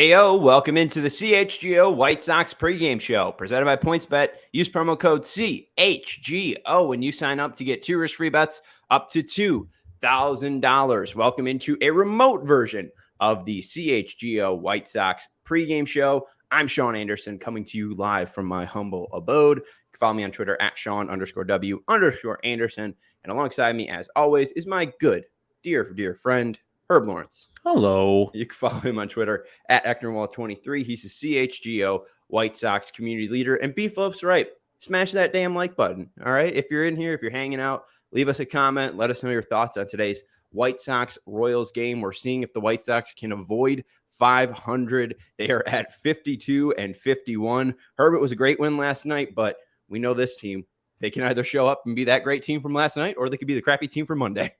Heyo, welcome into the CHGO White Sox pregame show presented by PointsBet. Use promo code CHGO when you sign up to get 2 risk-free bets up to $2,000. Welcome into a remote version of the CHGO White Sox pregame show. I'm Sean Anderson coming to you live from my humble abode. You can follow me on Twitter at Sean_W_Anderson. And alongside me, as always, is my good, dear friend, Herb Lawrence. Hello. You can follow him on Twitter at Ecknerwall23. He's the CHGO White Sox community leader. And B Phillips, right? Smash that damn like button. All right. If you're in here, if you're hanging out, leave us a comment. Let us know your thoughts on today's White Sox Royals game. We're seeing if the White Sox can avoid 500. They are at 52-51. Herbert was a great win last night, but we know this team. They can either show up and be that great team from last night, or they could be the crappy team from Monday.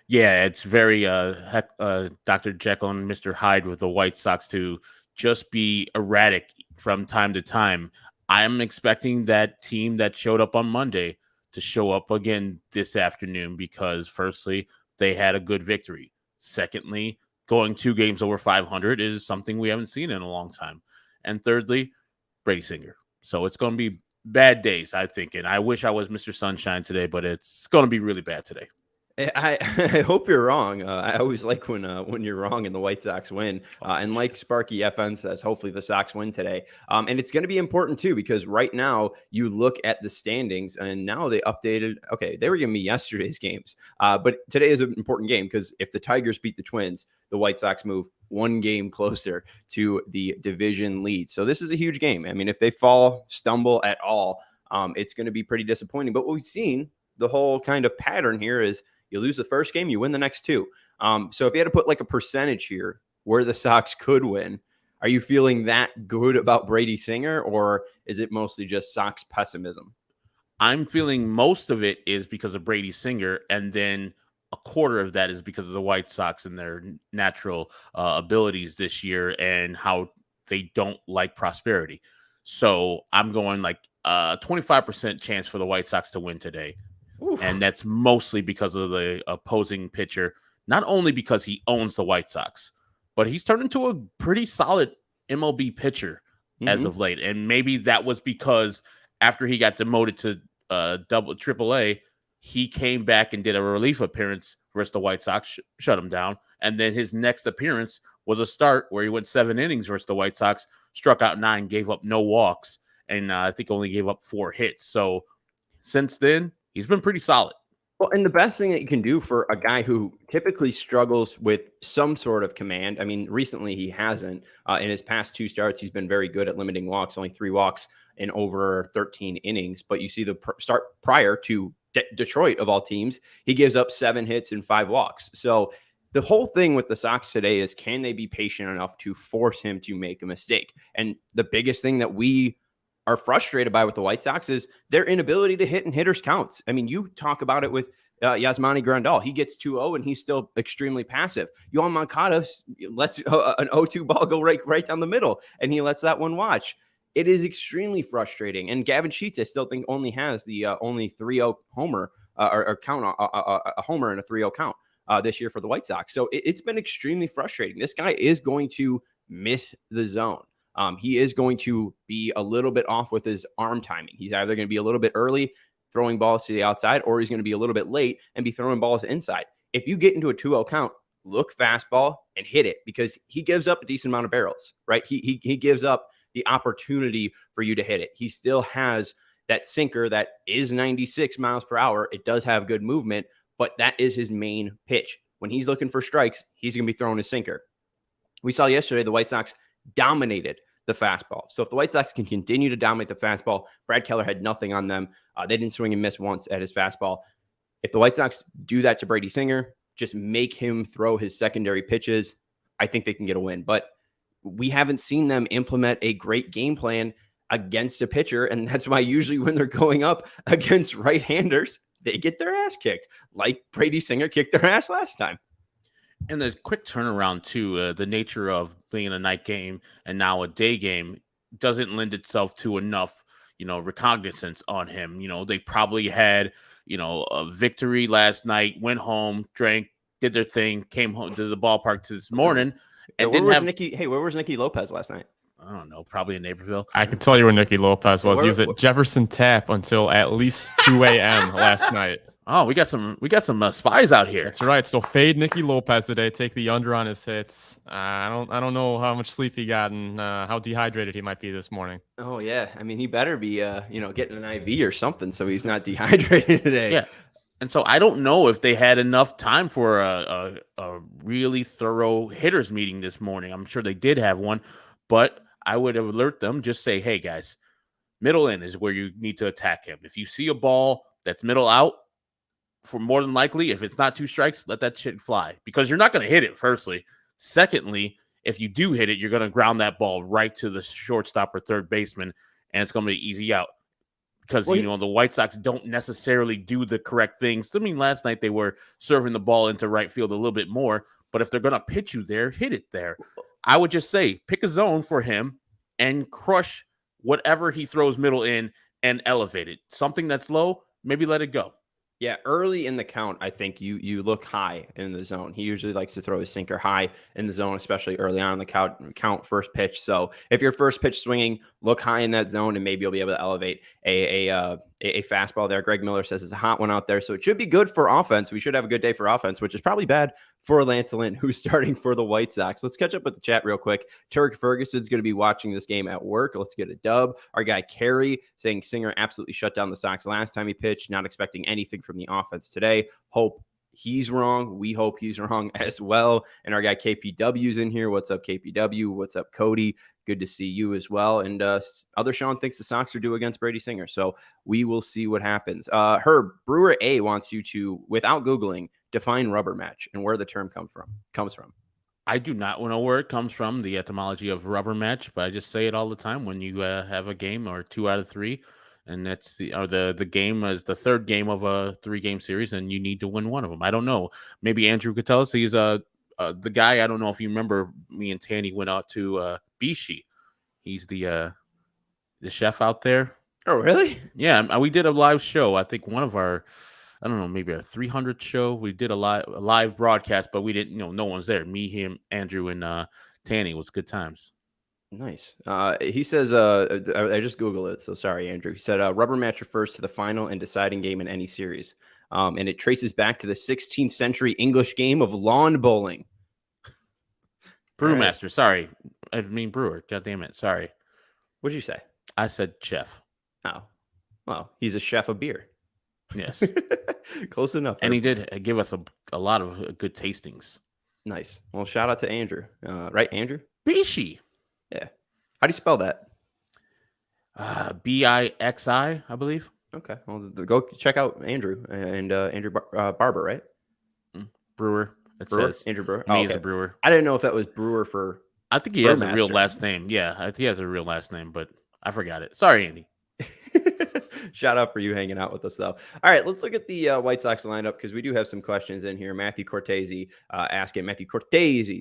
Yeah, it's very Dr. Jekyll and Mr. Hyde with the White Sox to just be erratic from time to time. I'm expecting that team that showed up on Monday to show up again this afternoon because, firstly, they had a good victory. Secondly, going 2 games over 500 is something we haven't seen in a long time. And thirdly, Brady Singer. So it's going to be bad days, I think. And I wish I was Mr. Sunshine today, but it's going to be really bad today. I hope you're wrong. I always like when you're wrong and the White Sox win. And like Sparky FN says, hopefully the Sox win today. And it's going to be important too, because right now you look at the standings and now they updated. Okay, they were giving me yesterday's games. But today is an important game because if the Tigers beat the Twins, the White Sox move 1 game closer to the division lead. So this is a huge game. I mean, if they stumble at all, it's going to be pretty disappointing. But what we've seen, the whole kind of pattern here is, you lose the first game, you win the next 2. So if you had to put like a percentage here where the Sox could win, are you feeling that good about Brady Singer, or is it mostly just Sox pessimism? I'm feeling most of it is because of Brady Singer, and then a quarter of that is because of the White Sox and their natural abilities this year and how they don't like prosperity. So I'm going like 25% chance for the White Sox to win today. Oof. And that's mostly because of the opposing pitcher, not only because he owns the White Sox, but he's turned into a pretty solid MLB pitcher as of late. And maybe that was because after he got demoted to AAA, he came back and did a relief appearance versus the White Sox, shut him down. And then his next appearance was a start where he went 7 innings versus the White Sox, struck out 9, gave up no walks, and I think only gave up 4 hits. So since then, he's been pretty solid. Well, and the best thing that you can do for a guy who typically struggles with some sort of command, I mean, recently he hasn't. In his past 2 starts, he's been very good at limiting walks, only 3 walks in over 13 innings. But you see the start prior to Detroit, of all teams, he gives up 7 hits and 5 walks. So the whole thing with the Sox today is, can they be patient enough to force him to make a mistake? And the biggest thing that we are frustrated by with the White Sox is their inability to hit in hitters counts. I mean, you talk about it with Yasmani Grandal. He gets 2-0 and he's still extremely passive. Yohan Moncada lets an 0-2 ball go right down the middle, and he lets that one watch. It is extremely frustrating. And Gavin Sheets, I still think, only has the only 3-0 homer or count a homer and a 3-0 count this year for the White Sox. So it's been extremely frustrating. This guy is going to miss the zone. He is going to be a little bit off with his arm timing. He's either going to be a little bit early throwing balls to the outside, or he's going to be a little bit late and be throwing balls inside. If you get into a 2-0 count, look fastball and hit it, because he gives up a decent amount of barrels, right? He gives up the opportunity for you to hit it. He still has that sinker that is 96 miles per hour. It does have good movement, but that is his main pitch. When he's looking for strikes, he's going to be throwing his sinker. We saw yesterday the White Sox dominated the fastball. So if the White Sox can continue to dominate the fastball, Brad Keller had nothing on them. They didn't swing and miss once at his fastball. If the White Sox do that to Brady Singer, just make him throw his secondary pitches, I think they can get a win. But we haven't seen them implement a great game plan against a pitcher, and that's why usually when they're going up against right-handers, they get their ass kicked, like Brady Singer kicked their ass last time. And the quick turnaround, too, the nature of being a night game and now a day game doesn't lend itself to enough, recognizance on him. They probably had, a victory last night, went home, drank, did their thing, came home to the ballpark this morning, and where didn't was have. Nicky? Hey, where was Nicky Lopez last night? I don't know, probably in Naperville. I can tell you where Nicky Lopez was. Where- He was at Jefferson Tap until at least 2 a.m. last night. Oh, we got some spies out here. That's right. So fade Nicky Lopez today. Take the under on his hits. I don't know how much sleep he got and how dehydrated he might be this morning. Oh yeah, I mean he better be getting an IV or something so he's not dehydrated today. Yeah. And so I don't know if they had enough time for a really thorough hitters meeting this morning. I'm sure they did have one, but I would alert them. Just say, hey guys, middle in is where you need to attack him. If you see a ball that's middle out, for more than likely, if it's not 2 strikes, let that shit fly because you're not going to hit it, firstly. Secondly, if you do hit it, you're going to ground that ball right to the shortstop or third baseman, and it's going to be easy out because, the White Sox don't necessarily do the correct things. I mean, last night they were serving the ball into right field a little bit more, but if they're going to pitch you there, hit it there. I would just say pick a zone for him and crush whatever he throws middle in and elevate it. Something that's low, maybe let it go. Yeah, early in the count, I think you look high in the zone. He usually likes to throw his sinker high in the zone, especially early on in the count first pitch. So if your first pitch swinging, look high in that zone, and maybe you'll be able to elevate a fastball there. Greg Miller says it's a hot one out there, so it should be good for offense. We should have a good day for offense, which is probably bad for Lance Lynn, who's starting for the White Sox. Let's catch up with the chat real quick. Turk Ferguson's going to be watching this game at work. Let's get a dub. Our guy Kerry saying Singer absolutely shut down the Sox last time he pitched, not expecting anything from the offense today. Hope he's wrong. We hope he's wrong as well. And our guy KPW's in here. What's up, KPW? What's up, Cody? Good to see you as well. And other Sean thinks the Sox are due against Brady Singer. So we will see what happens. Herb, Brewer A wants you to, without Googling, define rubber match and where the term comes from. I do not know where it comes from, the etymology of rubber match, but I just say it all the time when you have a game or 2 out of 3. And that's the game is the third game of a 3-game series, and you need to win one of them. I don't know. Maybe Andrew could tell us. He's the guy. I don't know if you remember. Me and Tanny went out to Bishi. He's the chef out there. Oh, really? Yeah, we did a live show. I think one of our, I don't know, maybe our 300th show. We did a live broadcast, but we didn't. No one's there. Me, him, Andrew, and Tanny. It was good times. Nice. He says, I just Googled it, so sorry, Andrew. He said, rubber match refers to the final and deciding game in any series. And it traces back to the 16th century English game of lawn bowling. Brewmaster, sorry. I mean Brewer. God damn it. Sorry. What'd you say? I said chef. Oh, well, he's a chef of beer. Yes. Close enough. And he did give us a lot of good tastings. Nice. Well, shout out to Andrew. Right, Andrew? Bishi. Yeah. How do you spell that? Bixi, I believe. Okay. Well, go check out Andrew and Andrew Barber, right? Brewer. It Brewer? says Andrew Brewer. He's a brewer. I didn't know if that was Brewer for. I think he has a real last name. Yeah, I think he has a real last name, but I forgot it. Sorry, Andy. Shout out for you hanging out with us, though. All right, let's look at the White Sox lineup because we do have some questions in here. Matthew Cortese asking,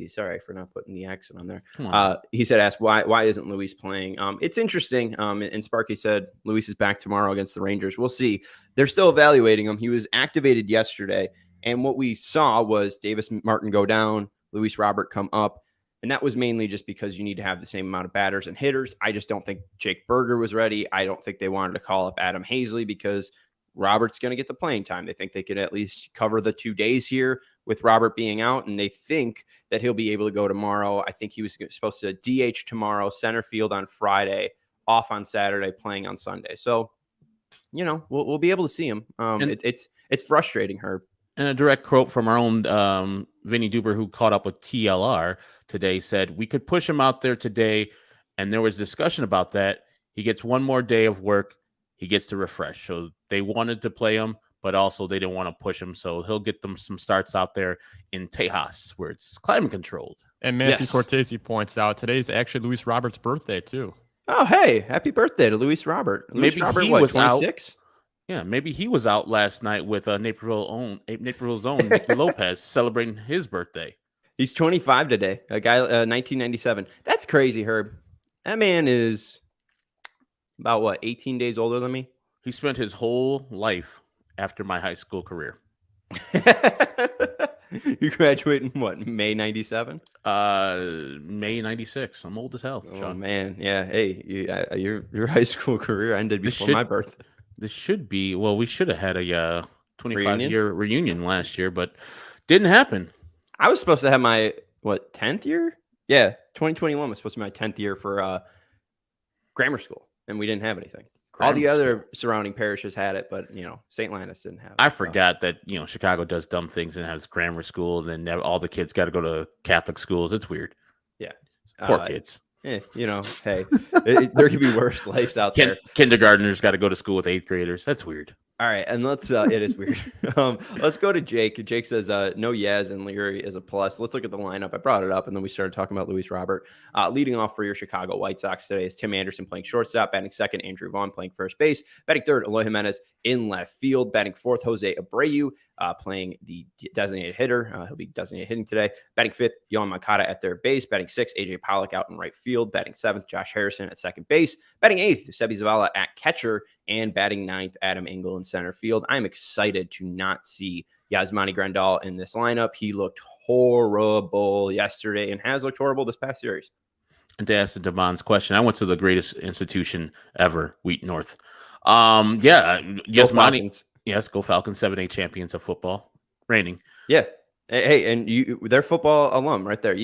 sorry for not putting the accent on there. He said, ask why isn't Luis playing? It's interesting. And Sparky said Luis is back tomorrow against the Rangers. We'll see. They're still evaluating him. He was activated yesterday. And what we saw was Davis Martin go down, Luis Robert come up. And that was mainly just because you need to have the same amount of batters and hitters. I just don't think Jake Berger was ready. I don't think they wanted to call up Adam Hazley because Robert's going to get the playing time. They think they could at least cover the 2 days here with Robert being out, and they think that he'll be able to go tomorrow. I think he was supposed to DH tomorrow, center field on Friday, off on Saturday, playing on Sunday. So, we'll be able to see him. It's frustrating, Herb. And a direct quote from our own Vinny Duber, who caught up with TLR today, said, we could push him out there today. And there was discussion about that. He gets one more day of work. He gets to refresh. So they wanted to play him, but also they didn't want to push him. So he'll get them some starts out there in Tejas, where it's climate controlled. And Matthew Cortese points out today's actually Luis Robert's birthday, too. Oh, hey, happy birthday to Luis Robert. Maybe Robert, he was 26? Out. Yeah, maybe he was out last night with Naperville's own Nicky Lopez celebrating his birthday. He's 25 today. A guy, 1997. That's crazy, Herb. That man is about 18 days older than me. He spent his whole life after my high school career. You graduated in what, May 97? May 96. I'm old as hell, Oh Sean. man, yeah. Hey, your high school career ended before my birth. This should be, well, we should have had a 25-year reunion last year, but didn't happen. I was supposed to have my 10th year? Yeah, 2021 was supposed to be my 10th year for grammar school, and we didn't have anything. All the other surrounding parishes had it, but St. Linus didn't have it. I forgot that Chicago does dumb things and has grammar school, and then all the kids got to go to Catholic schools. It's weird. Yeah, poor kids. Hey, there could be worse lives out there. Kindergartners got to go to school with 8th graders. That's weird. All right, and let's it is weird. Let's go to Jake. Jake says no Yaz and Leary is a plus. Let's look at the lineup. I brought it up, and then we started talking about Luis Robert. Leading off for your Chicago White Sox today is Tim Anderson playing shortstop, batting second, Andrew Vaughn playing first base, batting third, Eloy Jimenez in left field, batting fourth, Jose Abreu playing the designated hitter. He'll be designated hitting today. Batting fifth, Yohan Moncada at third base. Batting sixth, AJ Pollock out in right field. Batting seventh, Josh Harrison at second base. Batting eighth, Sebi Zavala at catcher. And batting ninth, Adam Engel in center field. I'm excited to not see Yasmani Grandal in this lineup. He looked horrible yesterday and has looked horrible this past series. And to answer Devon's question, I went to the greatest institution ever, Wheat North. Yasmani. Yes, go Falcons, 7A champions of football. Reigning. Yeah. Hey, and they're football alum right there.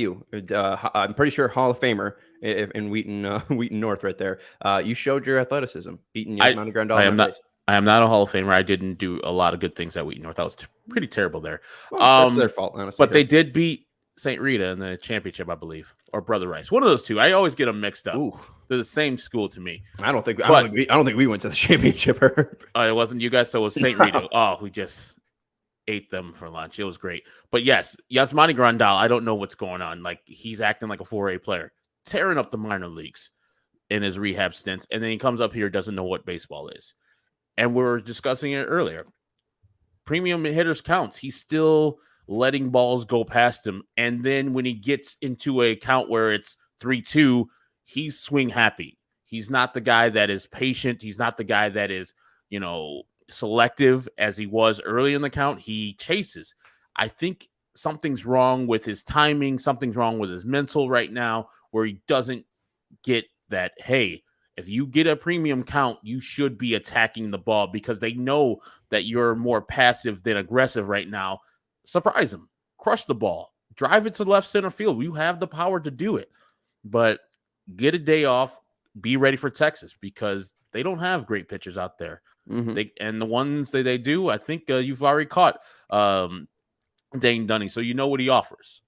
I'm pretty sure Hall of Famer in Wheaton North right there. You showed your athleticism, beating Yasmani Grandal. I am not a Hall of Famer. I didn't do a lot of good things at Wheaton North. I was pretty terrible there. Well, that's their fault, honestly. But they did beat St. Rita in the championship, I believe, or Brother Rice. One of those two. I always get them mixed up. Ooh. They're the same school to me. I don't think we went to the championship. It wasn't you guys, so it was St. Rita. Oh, we just ate them for lunch. It was great. But yes, Yasmani Grandal, I don't know what's going on. Like, he's acting like a 4A player, tearing up the minor leagues in his rehab stints, and then he comes up here, doesn't know what baseball is. And we were discussing it earlier. Premium hitters counts. He's still letting balls go past him. And then when he gets into a count where it's 3-2, he's swing happy. He's not the guy that is patient. He's not the guy that is, selective as he was early in the count. He chases. I think something's wrong with his timing. Something's wrong with his mental right now, where he doesn't get that, hey, if you get a premium count, you should be attacking the ball, because they know that you're more passive than aggressive right now. Surprise him. Crush the ball. Drive it to left center field. You have the power to do it. But get a day off. Be ready for Texas, because they don't have great pitchers out there. Mm-hmm. And the ones that they do, I think you've already caught Dane Dunning, so you know what he offers.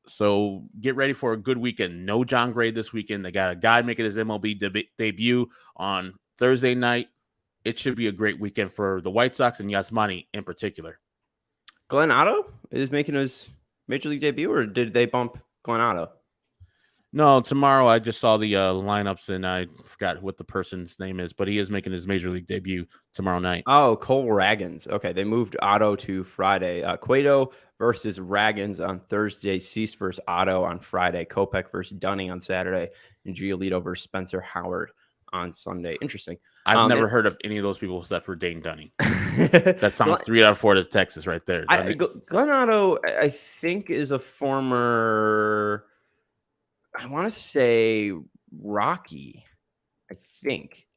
So get ready for a good weekend. No John Gray this weekend. They got a guy making his MLB debut on Thursday night. It should be a great weekend for the White Sox and Yasmani in particular. Glenn Otto is making his Major League debut, or did they bump Glenn Otto? No, tomorrow I just saw the lineups, and I forgot what the person's name is, but he is making his Major League debut tomorrow night. Oh, Cole Raggins. Okay, they moved Otto to Friday. Cueto versus Raggins on Thursday. Cease versus Otto on Friday. Kopech versus Dunning on Saturday. And Giolito versus Spencer Howard on Sunday. Interesting. I've never heard of any of those people except for Dane Dunning. That sounds 3 out of 4 to Texas right there. Glenn Otto, I think, is a former... I want to say Rocky, I think,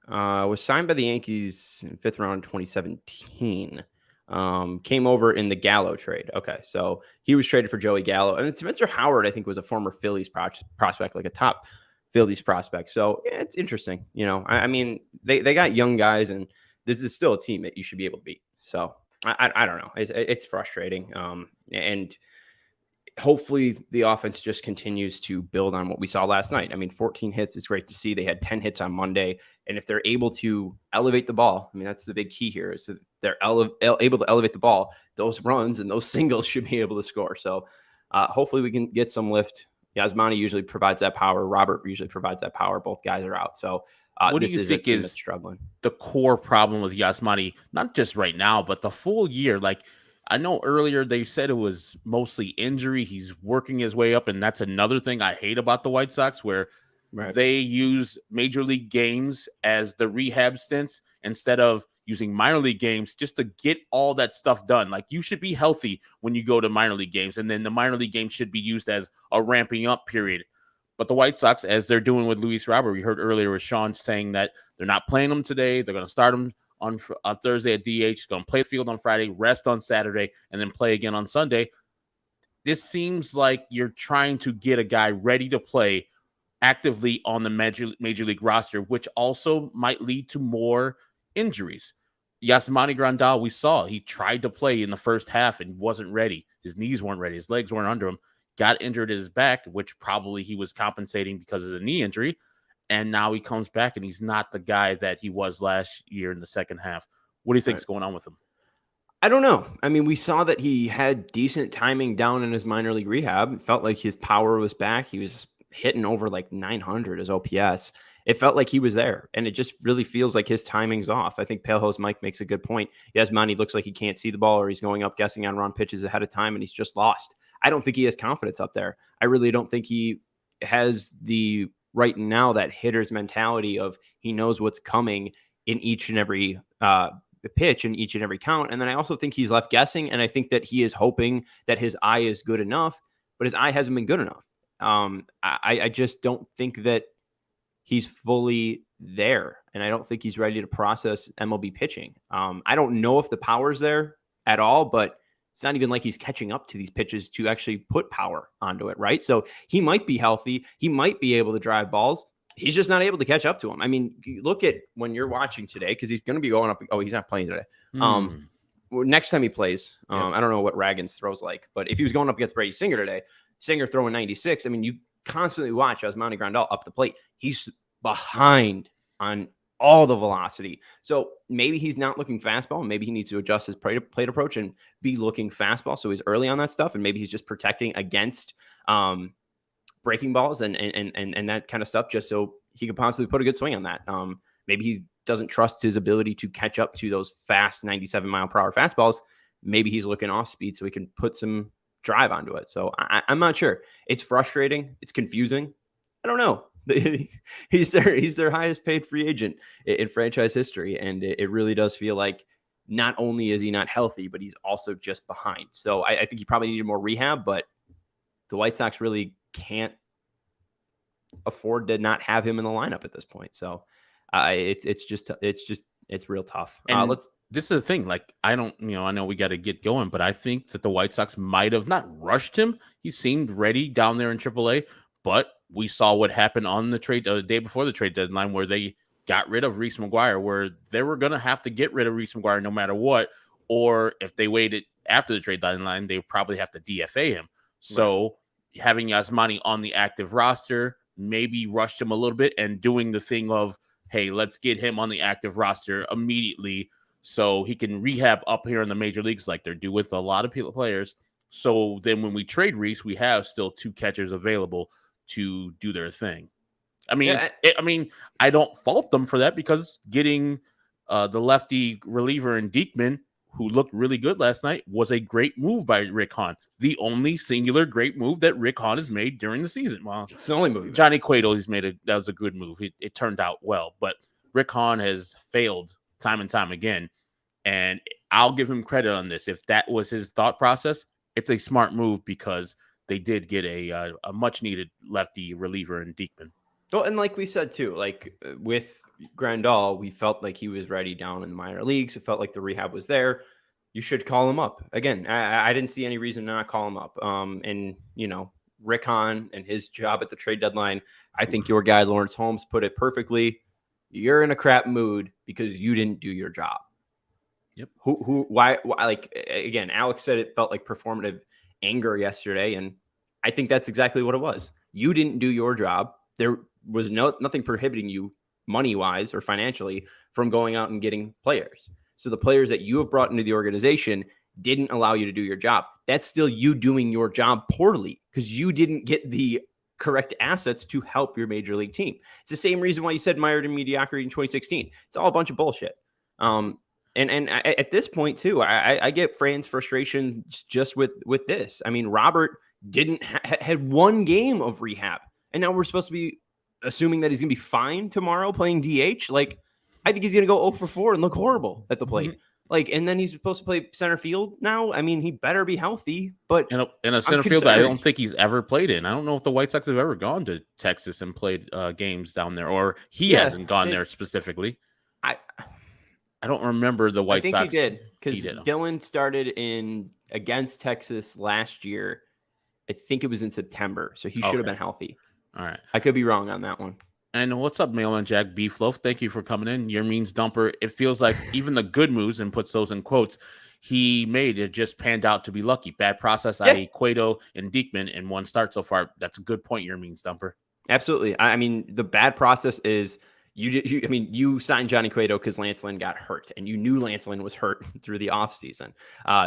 was signed by the Yankees in 5th round in 2017. Came over in the Gallo trade. Okay, so he was traded for Joey Gallo. And then Spencer Howard, I think, was a former Phillies prospect, like a top Phillies prospect. So yeah, it's interesting. I mean, they got young guys, and this is still a team that you should be able to beat. So I don't know. It's frustrating. And hopefully the offense just continues to build on what we saw last night. I mean, 14 hits is great to see. They had 10 hits on Monday. And if they're able to elevate the ball, I mean, that's the big key here, is that they're able to elevate the ball. Those runs and those singles should be able to score. So hopefully we can get some lift. Yasmani usually provides that power. Robert usually provides that power. Both guys are out. So what do you think is struggling? The core problem with Yasmani, not just right now, but the full year? Like, I know earlier they said it was mostly injury. He's working his way up, and that's another thing I hate about the White Sox, where they use major league games as the rehab stints instead of using minor league games just to get all that stuff done. Like, you should be healthy when you go to minor league games, and then the minor league game should be used as a ramping up period. But the White Sox, as they're doing with Luis Robert, we heard earlier with Sean saying that they're not playing him today. They're going to start him on Thursday at DH, going to play the field on Friday, rest on Saturday, and then play again on Sunday. This seems like you're trying to get a guy ready to play actively on the major league roster, which also might lead to more injuries. Yasmani Grandal, we saw, he tried to play in the first half and wasn't ready. His knees weren't ready. His legs weren't under him. Got injured at his back, which probably he was compensating because of the knee injury. And now he comes back and he's not the guy that he was last year in the second half. What do you think is going on with him? I don't know. I mean, we saw that he had decent timing down in his minor league rehab. It felt like his power was back. He was hitting over like 900 as OPS. It felt like he was there, and it just really feels like his timing's off. I think Paleho's Mike makes a good point. Yasmani looks like he can't see the ball, or he's going up guessing on wrong pitches ahead of time, and he's just lost. I don't think he has confidence up there. I really don't think he has the right now that hitter's mentality of he knows what's coming in each and every pitch in each and every count. And then I also think he's left guessing. And I think that he is hoping that his eye is good enough, but his eye hasn't been good enough. I just don't think that he's fully there. And I don't think he's ready to process MLB pitching. I don't know if the power's there at all, but it's not even like he's catching up to these pitches to actually put power onto it, right? So he might be healthy. He might be able to drive balls. He's just not able to catch up to him. I mean, look at when you're watching today, because he's going to be going up. Oh, he's not playing today. Next time he plays, I don't know what Ragan's throws like, but if he was going up against Brady Singer today, Singer throwing 96, I mean, you constantly watch Yasmani Grandal up the plate. He's behind on all the velocity. So maybe he's not looking fastball. Maybe he needs to adjust his plate approach and be looking fastball. So he's early on that stuff. And maybe he's just protecting against breaking balls and that kind of stuff, just so he could possibly put a good swing on that. Maybe he doesn't trust his ability to catch up to those fast 97-mile-per-hour fastballs. Maybe he's looking off speed so he can put some drive onto it. So I'm not sure. It's frustrating. It's confusing. I don't know. He's their highest paid free agent in franchise history. And it really does feel like not only is he not healthy, but he's also just behind. So I think he probably needed more rehab, but the White Sox really can't afford to not have him in the lineup at this point. So it's real tough. This is the thing. Like, I know we got to get going, but I think that the White Sox might have not rushed him. He seemed ready down there in AAA, but we saw what happened on the day before the trade deadline, where they got rid of Reese McGuire, where they were going to have to get rid of Reese McGuire no matter what, or if they waited after the trade deadline, they would probably have to DFA him. So having Yasmani on the active roster maybe rushed him a little bit, and doing the thing of, hey, let's get him on the active roster immediately so he can rehab up here in the major leagues like they're doing with a lot of players. So then when we trade Reese, we have still two catchers available to do their thing. I mean, I don't fault them for that, because getting the lefty reliever in Diekman, who looked really good last night, was a great move by Rick Hahn. The only singular great move that Rick Hahn has made during the season. Well, it's the only move. Johnny Cueto, that was a good move. It turned out well, but Rick Hahn has failed time and time again. And I'll give him credit on this. If that was his thought process, it's a smart move, because they did get a much needed lefty reliever in Diekman. Well, and like we said too, like with Grandal, we felt like he was ready down in the minor leagues. It felt like the rehab was there. You should call him up again. I didn't see any reason to not call him up. And Rick Hahn and his job at the trade deadline, I think your guy Lawrence Holmes put it perfectly. You're in a crap mood because you didn't do your job. Yep. Why? Like, again, Alex said it felt like performative anger yesterday, and I think that's exactly what it was. You didn't do your job. There was nothing prohibiting you money-wise or financially from going out and getting players. So the players that you have brought into the organization didn't allow you to do your job. That's still you doing your job poorly, because you didn't get the correct assets to help your major league team. It's the same reason why you said mired in mediocrity in 2016. It's all a bunch of bullshit. And at this point too, I get fans' frustrations just with this. I mean, Robert had one game of rehab, and now we're supposed to be assuming that he's gonna be fine tomorrow playing DH. Like, I think he's going to go 0 for 4 and look horrible at the plate. Like, and then he's supposed to play center field now. I mean, he better be healthy, but in a center field that I don't think he's ever played in. I don't know if the White Sox have ever gone to Texas and played games down there, or he hasn't gone there specifically. I don't remember the White Sox. I think he did, because Dylan started against Texas last year. I think it was in September, so he should have been healthy. All right. I could be wrong on that one. And what's up, Mailman Jack Beefloaf? Thank you for coming in. Your means dumper. It feels like even the good moves, and puts those in quotes, he made, it just panned out to be lucky. Bad process, i.e. Cueto and Diekman in one start so far. That's a good point, your means dumper. Absolutely. I mean, the bad process is you signed Johnny Cueto because Lance Lynn got hurt, and you knew Lance Lynn was hurt through the offseason.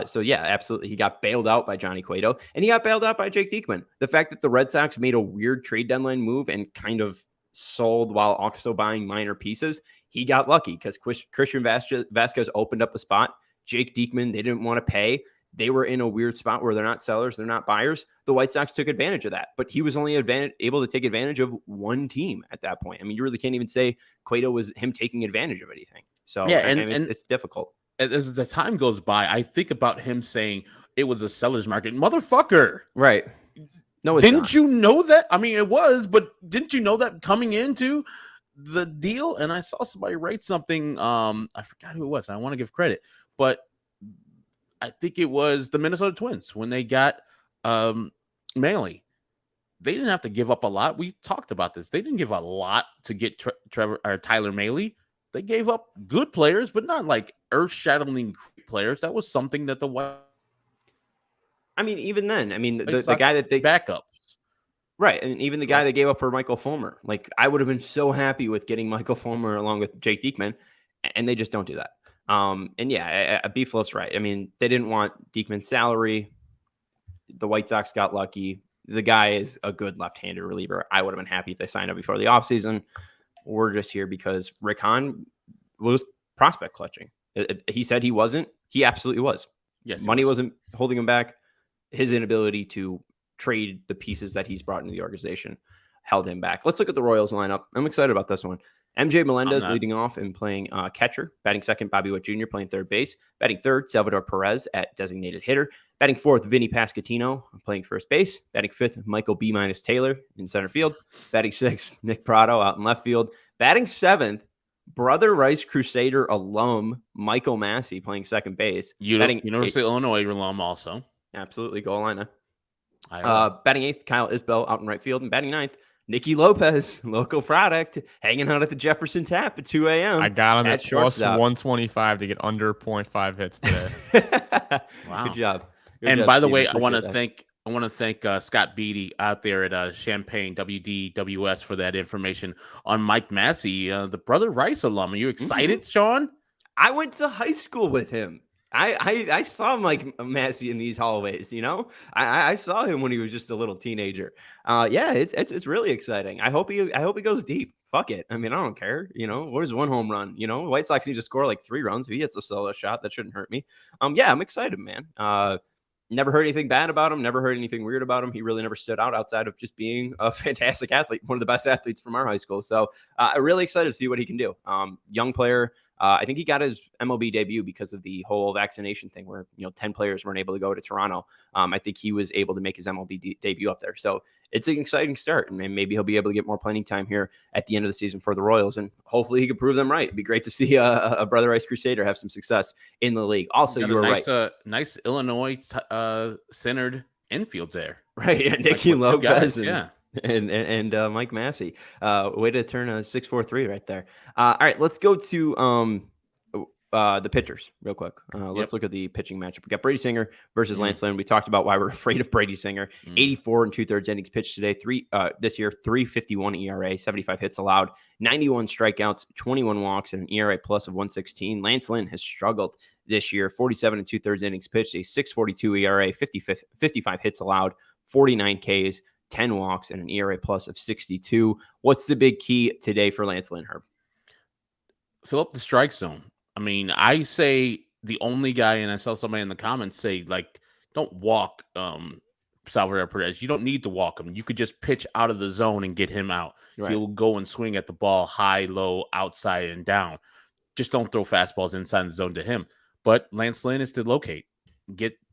So yeah, absolutely. He got bailed out by Johnny Cueto, and he got bailed out by Jake Diekman. The fact that the Red Sox made a weird trade deadline move and kind of sold while also buying minor pieces, he got lucky because Christian Vasquez opened up a spot. Jake Diekman, they didn't want to pay. They were in a weird spot where they're not sellers, they're not buyers. The White Sox took advantage of that, but he was only able to take advantage of one team at that point. I mean, you really can't even say Cueto was him taking advantage of anything. So yeah, and it's difficult. As the time goes by, I think about him saying it was a seller's market. Motherfucker. Right. No, didn't you know that? I mean, it was, but didn't you know that coming into the deal? And I saw somebody write something. I forgot who it was. I want to give credit, but I think it was the Minnesota Twins when they got Mahle. They didn't have to give up a lot. We talked about this. They didn't give a lot to get Tyler Mahle. They gave up good players, but not like earth-shattering players. That was something that the White. I mean, even then, the guy that they backups, right, and even the guy they gave up for Michael Fulmer. Like, I would have been so happy with getting Michael Fulmer along with Jake Diekman, and they just don't do that. And yeah, Beefloaf's right. I mean, they didn't want Diekman's salary. The White Sox got lucky. The guy is a good left-handed reliever. I would have been happy if they signed up before the offseason. We're just here because Rick Hahn was prospect clutching. He said he wasn't. He absolutely was. Yes, money wasn't holding him back. His inability to trade the pieces that he's brought into the organization held him back. Let's look at the Royals lineup. I'm excited about this one. MJ Melendez leading off and playing catcher. Batting second, Bobby Witt Jr. playing third base. Batting third, Salvador Perez at designated hitter. Batting fourth, Vinny Pasquantino playing first base. Batting fifth, Michael B. Taylor in center field. Batting sixth, Nick Pratto out in left field. Batting seventh, Brother Rice Crusader alum Michael Massey playing second base. University of Illinois alum also. Absolutely, go Illini. Batting eighth, Kyle Isbell out in right field. And batting ninth, Nicky Lopez, local product, hanging out at the Jefferson Tap at 2 a.m. I got him at plus 125 to get under 0.5 hits today. Wow. Good job. And by the way, I want to thank Scott Beatty out there at Champaign WDWS for that information on Mike Massey, the Brother Rice alum. Are you excited, Sean? I went to high school with him. I saw Mike Massey in these hallways, I saw him when he was just a little teenager. Yeah, it's really exciting. I hope he goes deep. Fuck it. I mean, I don't care. What is one home run? White Sox need to score like 3 runs. If he hits a solo shot, that shouldn't hurt me. Yeah, I'm excited, man. Never heard anything bad about him. Never heard anything weird about him. He really never stood out outside of just being a fantastic athlete, one of the best athletes from our high school. So I'm really excited to see what he can do. Young player. I think he got his MLB debut because of the whole vaccination thing where, 10 players weren't able to go to Toronto. I think he was able to make his MLB debut up there. So it's an exciting start, and maybe he'll be able to get more playing time here at the end of the season for the Royals, and hopefully he can prove them right. It'd be great to see a Brother Rice Crusader have some success in the league. Also, you were right. Nice Illinois centered infield there. Right, yeah, Nicky Lopez. And Mike Massey. Way to turn a 6-4-3 right there. All right, let's go to the pitchers real quick. Let's look at the pitching matchup. We got Brady Singer versus Lance Lynn. We talked about why we're afraid of Brady Singer. 84 2/3 innings pitched today. This year, 3.51 ERA, 75 hits allowed, 91 strikeouts, 21 walks, and an ERA plus of 1.16. Lance Lynn has struggled this year. 47 2/3 innings pitched, a 6.42 ERA, 55 hits allowed, 49 Ks. 10 walks, and an ERA plus of 62. What's the big key today for Lance Lynn, Herb? Fill up the strike zone. I mean, I say the only guy, and I saw somebody in the comments say, like, don't walk Salvador Perez. You don't need to walk him. You could just pitch out of the zone and get him out. Right. He'll go and swing at the ball high, low, outside, and down. Just don't throw fastballs inside the zone to him. But Lance Lynn is to locate.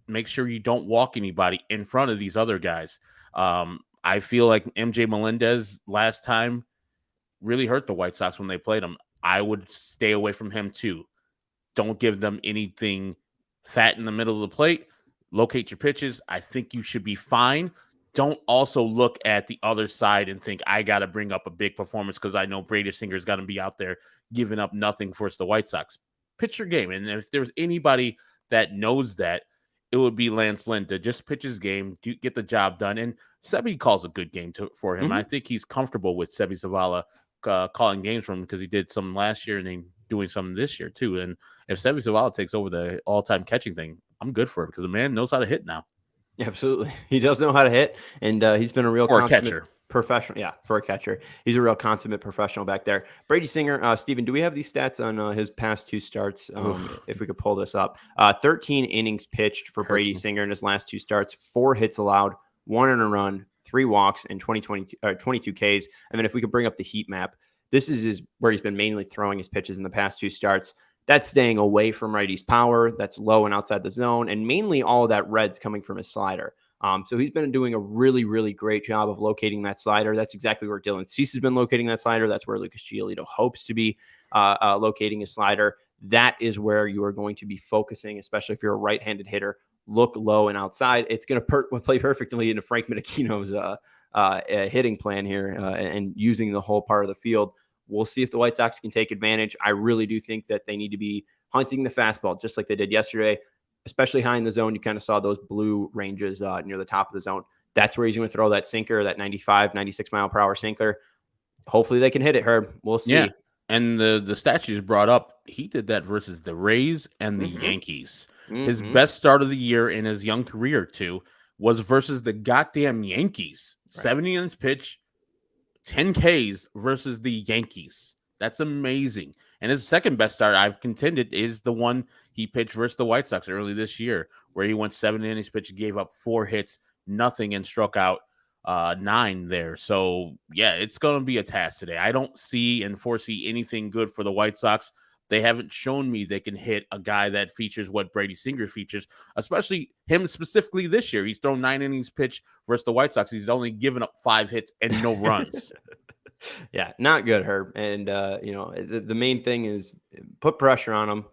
Make sure you don't walk anybody in front of these other guys. I feel like MJ Melendez last time really hurt the White Sox when they played him. I would stay away from him too. Don't give them anything fat in the middle of the plate. Locate your pitches. I think you should be fine. Don't also look at the other side and think, I got to bring up a big performance because I know Brady Singer is going to be out there giving up nothing for the White Sox. Pitch your game. And if there's anybody that knows that, it would be Lance Lynn to just pitch his game, get the job done. And Sebi calls a good game for him. Mm-hmm. I think he's comfortable with Sebi Zavala calling games for him because he did some last year and then doing some this year too. And if Sebi Zavala takes over the all-time catching thing, I'm good for it because the man knows how to hit now. Absolutely. He does know how to hit, and he's been a real catcher. Professional. Yeah, for a catcher. He's a real consummate professional back there. Brady Singer, Steven, do we have these stats on his past 2 starts? If we could pull this up. 13 innings pitched for Brady Singer in his last 2 starts, 4 hits allowed, 1 earned run, 3 walks, and 22 Ks. And then if we could bring up the heat map, this is where he's been mainly throwing his pitches in the past 2 starts. That's staying away from righty's power. That's low and outside the zone. And mainly all of that red's coming from his slider. So he's been doing a really, really great job of locating that slider. That's exactly where Dylan Cease has been locating that slider. That's where Lucas Giolito hopes to be locating his slider. That is where you are going to be focusing, especially if you're a right-handed hitter. Look low and outside. It's going to play perfectly into Frank Menachino's hitting plan here and using the whole part of the field. We'll see if the White Sox can take advantage. I really do think that they need to be hunting the fastball just like they did yesterday, especially high in the zone. You kind of saw those blue ranges near the top of the zone. That's where he's going to throw that sinker, that 95, 96 mile per hour sinker. Hopefully they can hit it, Herb. We'll see. Yeah. And the stat you brought up, he did that versus the Rays and the Yankees. His best start of the year in his young career, too, was versus the goddamn Yankees. Right. 70 innings pitch, 10 Ks versus the Yankees. That's amazing. And his second best start, I've contended, is the one he pitched versus the White Sox early this year, where he went 7 innings pitch, gave up 4 hits, nothing, and struck out 9 there. So, yeah, it's going to be a task today. I don't see and foresee anything good for the White Sox. They haven't shown me they can hit a guy that features what Brady Singer features, especially him specifically this year. He's thrown 9 innings pitch versus the White Sox. He's only given up 5 hits and no runs. Yeah, not good, Herb. And, the main thing is put pressure on him,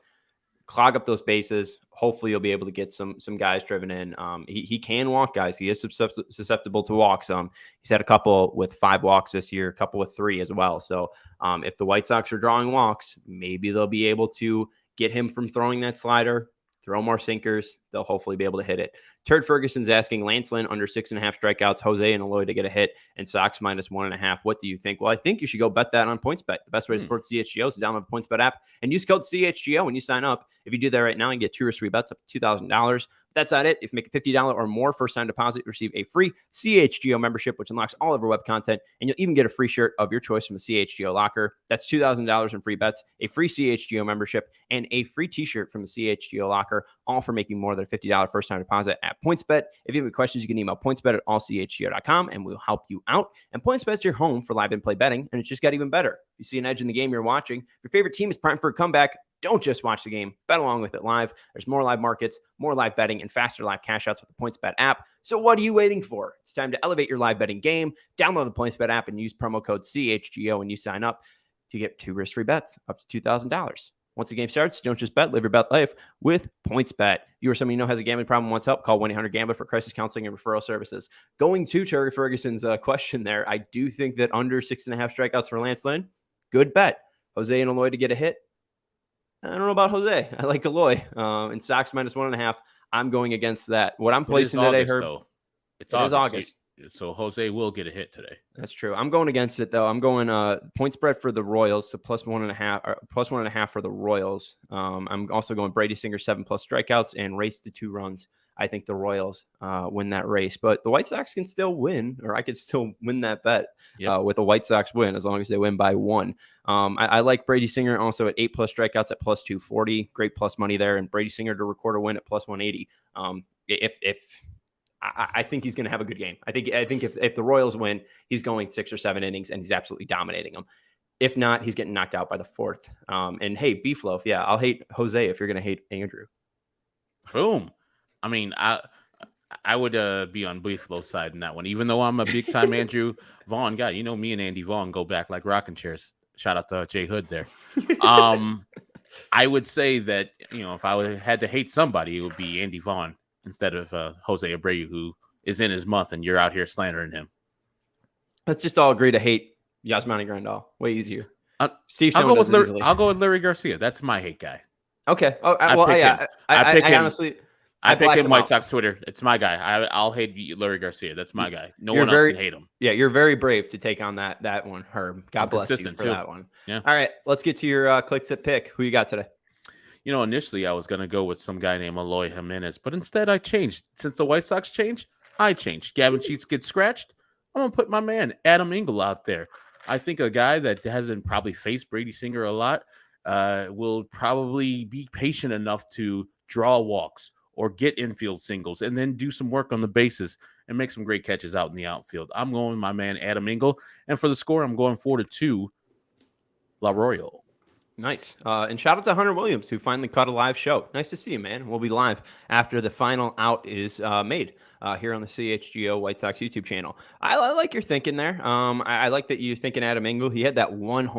clog up those bases. Hopefully you'll be able to get some guys driven in. He can walk guys. He is susceptible to walks. He's had a couple with 5 walks this year, a couple with 3 as well. So if the White Sox are drawing walks, maybe they'll be able to get him from throwing that slider, throw more sinkers. They'll hopefully be able to hit it. Turd Ferguson's asking Lance Lynn under 6.5 strikeouts, Jose and Eloy to get a hit, and Sox minus 1.5. What do you think? Well, I think you should go bet that on PointsBet. The best way to support CHGO is to download the PointsBet app and use code CHGO when you sign up. If you do that right now, you get 2 risk-free bets up to $2,000. That's not it. If you make a $50 or more first-time deposit, you receive a free CHGO membership, which unlocks all of our web content, and you'll even get a free shirt of your choice from the CHGO locker. That's $2,000 in free bets, a free CHGO membership, and a free t-shirt from the CHGO locker, all for making more than a $50 first-time deposit at PointsBet. If you have any questions, you can email pointsbet@allchgo.com, and we'll help you out. And PointsBet's your home for live in-play betting, and it's just got even better. You see an edge in the game you're watching. Your favorite team is primed for a comeback. Don't just watch the game. Bet along with it live. There's more live markets, more live betting, and faster live cash outs with the PointsBet app. So what are you waiting for? It's time to elevate your live betting game. Download the PointsBet app and use promo code CHGO when you sign up to get 2 risk-free bets up to $2,000. Once the game starts, don't just bet, live your bet life with PointsBet. You or someone you know has a gambling problem and wants help, call 1-800-GAMBLER for crisis counseling and referral services. Going to Terry Ferguson's question there, I do think that under 6.5 strikeouts for Lance Lynn, good bet. Jose and Eloy to get a hit. I don't know about Jose. I like Eloy. And Sox minus 1.5. I'm going against that. What I'm placing today, Herb. It is August. So Jose will get a hit today. That's true. I'm going against it though. I'm going point spread for the Royals, so plus 1.5 or plus 1.5 for the Royals. I'm also going Brady Singer 7+ strikeouts and race to 2 runs. I think the Royals win that race, but the White Sox can still win, or I could still win that bet with a White Sox win as long as they win by 1. I like Brady Singer also at 8+ strikeouts at plus 240. Great plus money there, and Brady Singer to record a win at plus 180. I think he's going to have a good game. I think if the Royals win, he's going 6 or 7 innings and he's absolutely dominating them. If not, he's getting knocked out by the fourth. And hey, Beef Loaf, yeah, I'll hate Jose if you're going to hate Andrew. Boom. I mean, I would be on Beef Loaf's side in that one, even though I'm a big time Andrew Vaughn guy. You know, me and Andy Vaughn go back like rocking chairs. Shout out to Jay Hood there. I would say that, if I had to hate somebody, it would be Andy Vaughn instead of Jose Abreu, who is in his month, and you're out here slandering him. Let's just all agree to hate Yasmani Grandal. Way easier. Steve I'll Stone go does it easily. I'll go with Larry Garcia. That's my hate guy. Okay. Oh, I honestly, I pick him White Sox Twitter. It's my guy. I'll hate Larry Garcia. That's my guy. No one else can hate him. Yeah, you're very brave to take on that one, Herb. God bless you for that one. Yeah. All right, let's get to your clicks at pick. Who you got today? Initially I was going to go with some guy named Eloy Jimenez, but instead I changed. Since the White Sox changed, I changed. Gavin Sheets gets scratched. I'm going to put my man Adam Engel out there. I think a guy that hasn't probably faced Brady Singer a lot will probably be patient enough to draw walks or get infield singles and then do some work on the bases and make some great catches out in the outfield. I'm going with my man Adam Engel. And for the score, I'm going 4-2 La Royale. Nice. And shout out to Hunter Williams, who finally caught a live show. Nice to see you, man. We'll be live after the final out is made here on the CHGO White Sox YouTube channel. I like your thinking there. I like that you're thinking Adam Engel. He had that one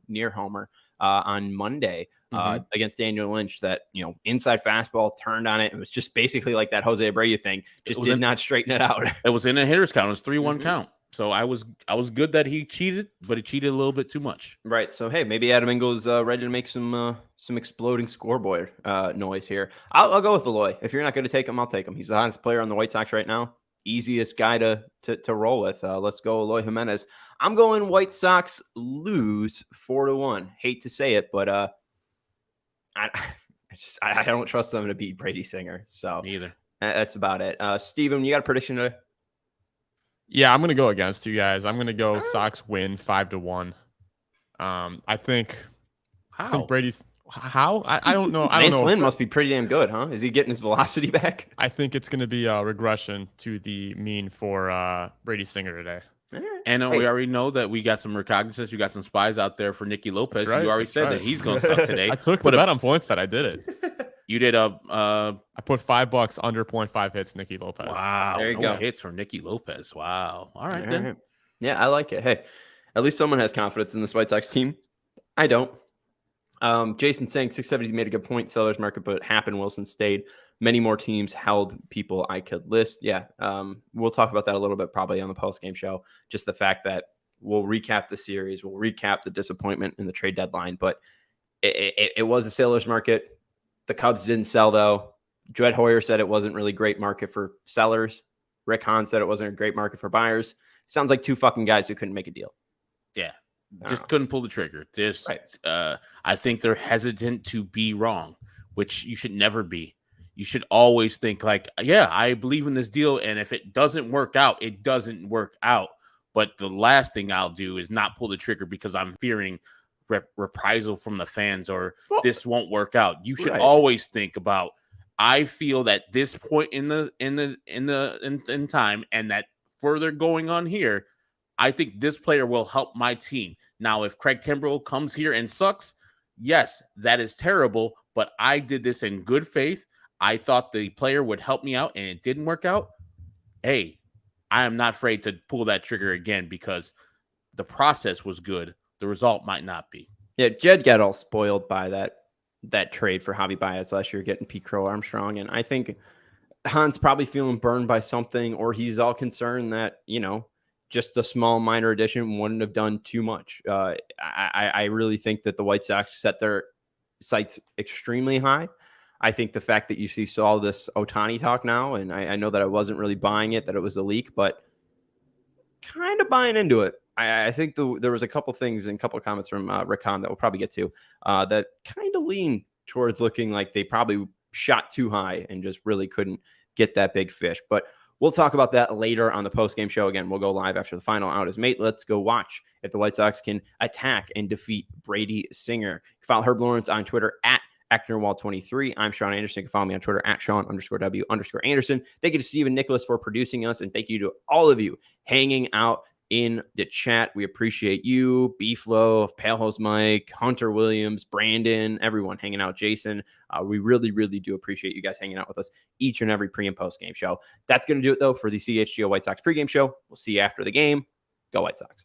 near homer on Monday against Daniel Lynch that, inside fastball turned on it. It was just basically like that Jose Abreu thing. Just did not straighten it out. It was in a hitter's count. It was 3-1 count. So I was good that he cheated, but he cheated a little bit too much. Right. So hey, maybe Adam Engel is ready to make some exploding scoreboard noise here. I'll go with Eloy. If you're not going to take him, I'll take him. He's the hottest player on the White Sox right now. Easiest guy to roll with. Let's go, Eloy Jimenez. I'm going White Sox lose 4-1. Hate to say it, but I don't trust them to beat Brady Singer. So neither. That's about it. Steven, you got a prediction today? Yeah, I'm going to go against you guys. I'm going to go Sox win 5-1. I think Brady's how I don't know. I don't know. Lynn must be pretty damn good, huh? Is he getting his velocity back? I think it's going to be a regression to the mean for Brady Singer today. And we already know that we got some recognizance. You got some spies out there for Nicky Lopez. Right, you already said that he's going to suck today. I took the bet on PointsBet. I did it. You did I put $5 under 0.5 hits Nicky Lopez. Wow. There you go. Hits for Nicky Lopez. Wow. All right, then. Yeah, I like it. Hey, at least someone has confidence in this White Sox team. I don't. Jason saying 670 made a good point. Sellers market, but happened. Wilson stayed. Many more teams held people I could list. Yeah. We'll talk about that a little bit probably on the post-game show. Just the fact that we'll recap the series. We'll recap the disappointment in the trade deadline. But it was a seller's market. The Cubs didn't sell, though. Jed Hoyer said it wasn't really great market for sellers. Rick Hahn said it wasn't a great market for buyers. Sounds like two fucking guys who couldn't make a deal. Yeah. Just couldn't pull the trigger. I think they're hesitant to be wrong, which you should never be. You should always think like, yeah, I believe in this deal. And if it doesn't work out, it doesn't work out. But the last thing I'll do is not pull the trigger because I'm fearing reprisal from the fans or this won't work out. You should always think about, I feel that this point in time and that further going on here, I think this player will help my team. Now, if Craig Kimbrell comes here and sucks, yes, that is terrible, but I did this in good faith. I thought the player would help me out and it didn't work out. Hey, I am not afraid to pull that trigger again because the process was good. The result might not be. Yeah, Jed got all spoiled by that trade for Javi Baez last year, getting Pete Crow Armstrong. And I think Han's probably feeling burned by something, or he's all concerned that, just a small minor addition wouldn't have done too much. I really think that the White Sox set their sights extremely high. I think the fact that you saw this Ohtani talk now, and I know that I wasn't really buying it, that it was a leak, but kind of buying into it. I think there was a couple things and a couple of comments from Rick Hahn that we'll probably get to that kind of lean towards looking like they probably shot too high and just really couldn't get that big fish. But we'll talk about that later on the post-game show. Again, we'll go live after the final out is made. Let's go watch if the White Sox can attack and defeat Brady Singer. You can follow Herb Lawrence on Twitter at Ecknerwall23. I'm Sean Anderson. You can follow me on Twitter at Sean_W_Anderson. Thank you to Stephen Nicholas for producing us, and thank you to all of you hanging out in the chat. We appreciate you, Beeflo, Palehouse Mike, Hunter Williams, Brandon, everyone hanging out, Jason. We really, really do appreciate you guys hanging out with us each and every pre and post game show. That's going to do it, though, for the CHGO White Sox pregame show. We'll see you after the game. Go White Sox.